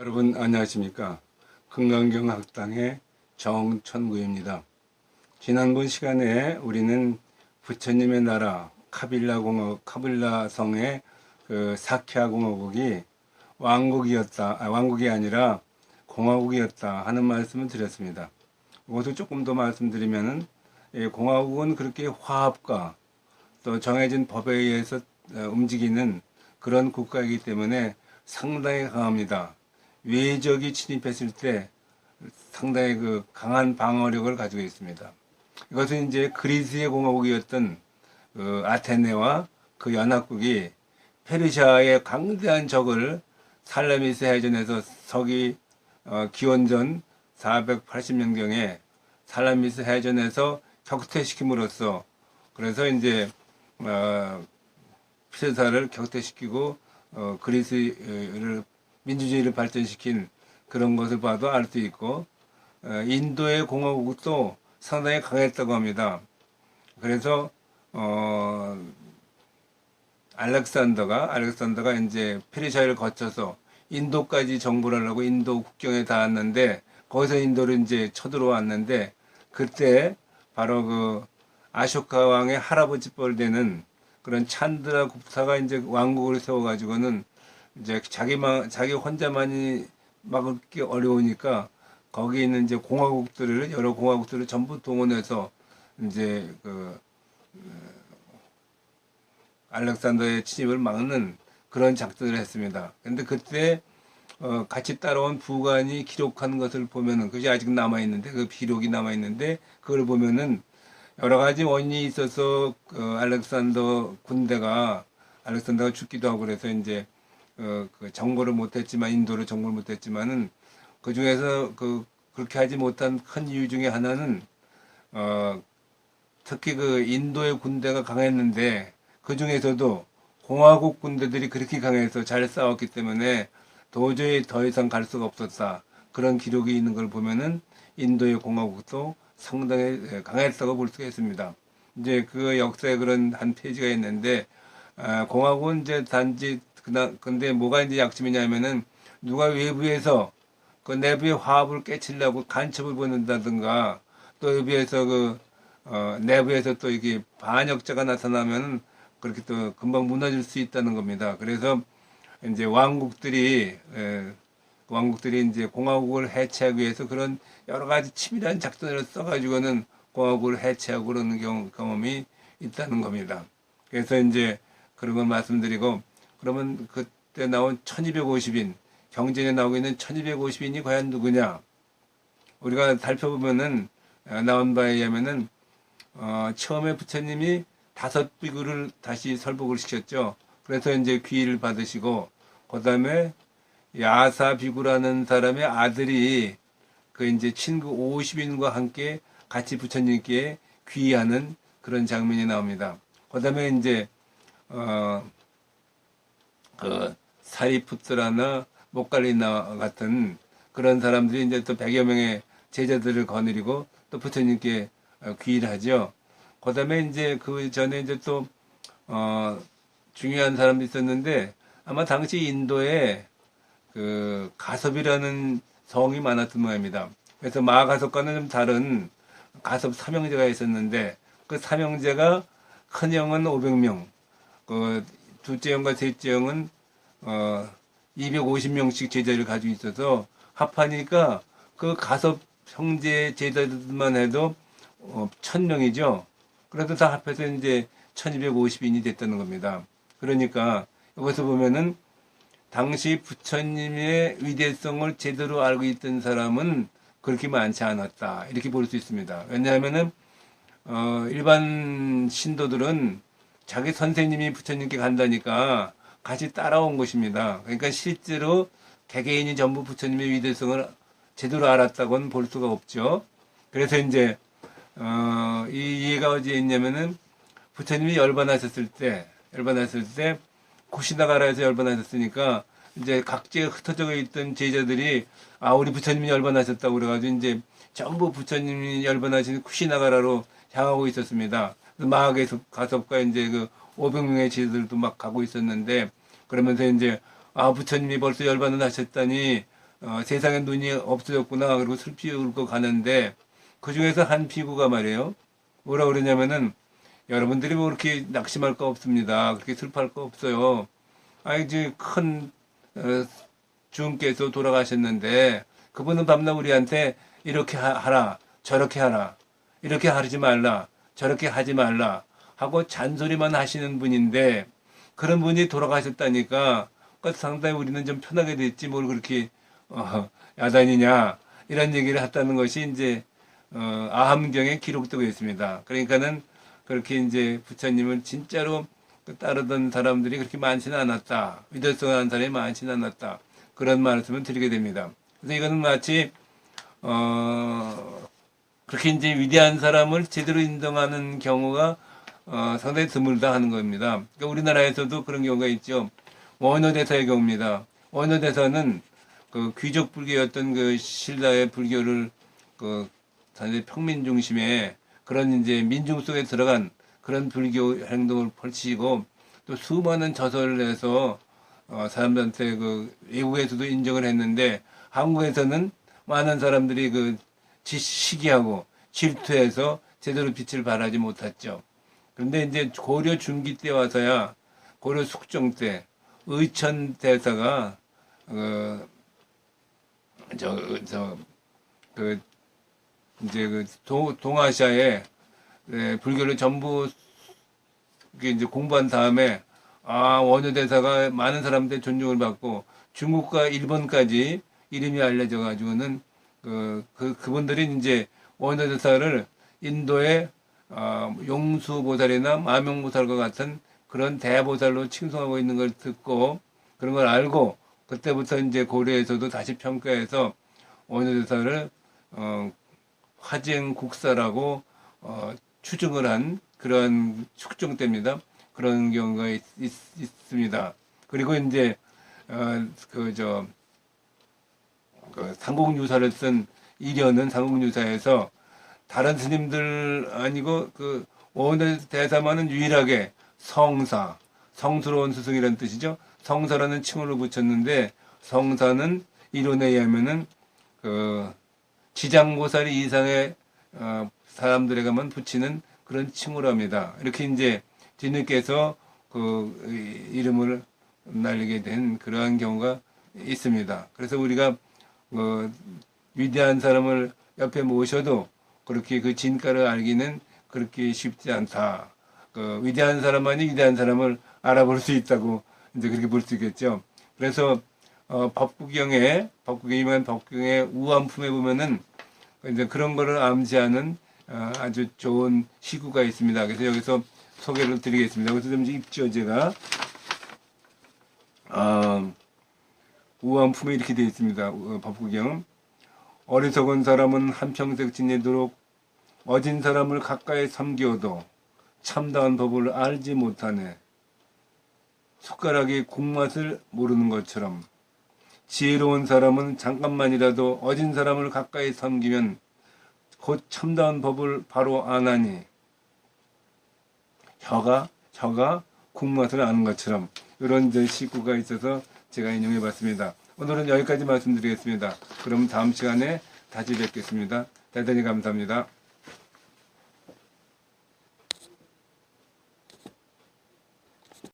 여러분 안녕하십니까? 금강경학당의 정천구입니다. 지난번 시간에 우리는 부처님의 나라 카빌라 성의 그 사케아 공화국이 왕국이 아니라 공화국이었다 하는 말씀을 드렸습니다. 이것을 조금 더 말씀드리면은 공화국은 그렇게 화합과 또 정해진 법에 의해서 움직이는 그런 국가이기 때문에 상당히 강합니다. 외적이 침입했을 때 상당히 그 강한 방어력을 가지고 있습니다. 이것은 이제 그리스의 공화국이었던 그 아테네와 그 연합국이 페르시아의 강대한 적을 살라미스 해전에서 서기 기원전 480년경에 살라미스 해전에서 격퇴시킴으로써 그래서 이제 페르시아를 격퇴시키고 그리스를 민주주의를 발전시킨 그런 것을 봐도 알 수 있고 인도의 공화국도 상당히 강했다고 합니다. 그래서 알렉산더가 이제 페르시아를 거쳐서 인도까지 정복을 하려고 인도 국경에 닿았는데 거기서 인도를 이제 쳐들어왔는데 그때 바로 그 아쇼카 왕의 할아버지 뻘 되는 그런 찬드라 굽타가 이제 왕국을 세워가지고는 이제 자기 혼자만이 막기 어려우니까 거기 있는 이제 여러 공화국들을 전부 동원해서 이제 그 알렉산더의 침입을 막는 그런 작전을 했습니다. 근데 그때 같이 따라온 부관이 기록한 것을 보면은 그것이 아직 남아 있는데 그 기록이 남아 있는데 그걸 보면은 여러 가지 원인이 있어서 알렉산더가 죽기도 하고 그래서 이제 그 정보를 못했지만 인도를 정보를 못했지만은 그 중에서 그렇게 하지 못한 큰 이유 중에 하나는 특히 그 인도의 군대가 강했는데 그 중에서도 공화국 군대들이 그렇게 강해서 잘 싸웠기 때문에 도저히 더 이상 갈 수가 없었다. 그런 기록이 있는 걸 보면은 인도의 공화국도 상당히 강했다고 볼 수가 있습니다. 이제 그 역사에 그런 한 페이지가 있는데 공화국은 이제 단지 근데 뭐가 이제 약점이냐면은 누가 외부에서 그 내부의 화합을 깨치려고 간첩을 보낸다든가 또 외부에서 내부에서 또 이게 반역자가 나타나면 그렇게 또 금방 무너질 수 있다는 겁니다. 그래서 이제 왕국들이 이제 공화국을 해체하기 위해서 그런 여러 가지 치밀한 작전을 써가지고는 공화국을 해체하고 그러는 경험이 있다는 겁니다. 그래서 이제 그런 걸 말씀드리고 그러면 그때 나온 1250인 경전에 나오고 있는 1250인이 과연 누구냐? 우리가 살펴보면은 나온 바에 의하면은 처음에 부처님이 5비구를 다시 설복을 시켰죠. 그래서 이제 귀의를 받으시고 그 다음에 야사 비구라는 사람의 아들이 그 이제 친구 50인과 함께 같이 부처님께 귀의하는 그런 장면이 나옵니다. 그 다음에 이제 그 사리푸트라나 목갈리나 같은 그런 사람들이 이제 또 100여 명의 제자들을 거느리고 또 부처님께 귀의를 하죠. 그 다음에 이제 그 전에 이제 또 중요한 사람도 있었는데 아마 당시 인도에 그 가섭이라는 성이 많았던 모양입니다. 그래서 마가섭과는 좀 다른 가섭 삼형제가 있었는데 그 삼형제가 큰 형은 500명, 그 둘째 형과 셋째 형은 250명씩 제자를 가지고 있어서 합하니까 그 가섭 형제 제자들만 해도 1000명이죠. 그래서 다 합해서 이제 1250인이 됐다는 겁니다. 그러니까 여기서 보면은 당시 부처님의 위대성을 제대로 알고 있던 사람은 그렇게 많지 않았다. 이렇게 볼 수 있습니다. 왜냐하면은 일반 신도들은 자기 선생님이 부처님께 간다니까 같이 따라온 것입니다. 그러니까 실제로 개개인이 전부 부처님의 위대성을 제대로 알았다고는 볼 수가 없죠. 그래서 이제 이 이해가 어디에 있냐면은 부처님이 열반하셨을 때 쿠시나가라에서 열반하셨으니까 이제 각지에 흩어져 있던 제자들이 우리 부처님이 열반하셨다고 그래가지고 이제 전부 부처님이 열반하신 쿠시나가라로 향하고 있었습니다. 마하게 가섭과 이제 그 500명의 제자들도 막 가고 있었는데 그러면서 이제 부처님이 벌써 열반을 하셨다니 세상에 눈이 없어졌구나. 그리고 슬피 울고 가는데 그 중에서 한 피구가 말이에요. 뭐라 그러냐면은 여러분들이 뭐 그렇게 낙심할 거 없습니다. 그렇게 슬퍼할 거 없어요. 이제 큰 주님께서 돌아가셨는데 그분은 밤낮 우리한테 이렇게 하라, 저렇게 하라, 이렇게 하지 말라, 저렇게 하지 말라 하고 잔소리만 하시는 분인데 그런 분이 돌아가셨다니까 상당히 우리는 좀 편하게 됐지 뭘 그렇게 야단이냐 이런 얘기를 했다는 것이 이제 아함경에 기록되고 있습니다. 그러니까는 그렇게 이제 부처님을 진짜로 따르던 사람들이 그렇게 많지는 않았다. 믿었던 사람이 많지는 않았다. 그런 말씀을 드리게 됩니다. 그래서 이거는 마치 그렇게 이제 위대한 사람을 제대로 인정하는 경우가 상당히 드물다 하는 겁니다. 그러니까 우리나라에서도 그런 경우가 있죠. 원효대사의 경우입니다. 원효대사는 그 귀족 불교였던 그 신라의 불교를 그 상당히 평민 중심의 그런 이제 민중 속에 들어간 그런 불교 행동을 펼치고 또 수많은 저서를 내서 사람들한테 그 외국에서도 인정을 했는데 한국에서는 많은 사람들이 그 시기하고 질투해서 제대로 빛을 발하지 못했죠. 그런데 이제 고려 중기 때 와서야 고려 숙종 때 의천 대사가 이제 동아시아에 불교를 전부 이제 공부한 다음에 원효 대사가 많은 사람들의 존중을 받고 중국과 일본까지 이름이 알려져 가지고는 그분들이 이제 원효 대사를 인도의 용수보살이나 마명보살과 같은 그런 대보살로 칭송하고 있는 걸 듣고 그런 걸 알고 그때부터 이제 고려에서도 다시 평가해서 원효 대사를 화쟁국사라고 추증을 한 그런 축종 때입니다. 그런 경우가 있습니다. 그리고 이제 삼국유사를 쓴 이련은 삼국유사에서 다른 스님들 아니고 그 원효 대사만은 유일하게 성사, 성스러운 스승이라는 뜻이죠. 성사라는 칭호를 붙였는데 성사는 이론에 의하면은 지장보살 이상의 사람들에게만 붙이는 그런 칭호랍니다. 이렇게 이제 뒤늦게서 그 이름을 날리게 된 그러한 경우가 있습니다. 그래서 우리가 위대한 사람을 옆에 모셔도 그렇게 그 진가를 알기는 그렇게 쉽지 않다. 위대한 사람만이 위대한 사람을 알아볼 수 있다고 이제 그렇게 볼 수 있겠죠. 그래서 법국경의 우안품에 보면은 이제 그런 거를 암시하는 아주 좋은 시구가 있습니다. 그래서 여기서 소개를 드리겠습니다. 그래서 좀 입죠 제가 우안품에 이렇게 되어 있습니다. 법국경 어리석은 사람은 한평생 지내도록 어진 사람을 가까이 섬겨도 참다운 법을 알지 못하네. 숟가락이 국맛을 모르는 것처럼 지혜로운 사람은 잠깐만이라도 어진 사람을 가까이 섬기면 곧 참다운 법을 바로 아나니 혀가 국맛을 아는 것처럼 이런 시구가 있어서 제가 인용해 봤습니다. 오늘은 여기까지 말씀드리겠습니다. 그럼 다음 시간에 다시 뵙겠습니다. 대단히 감사합니다.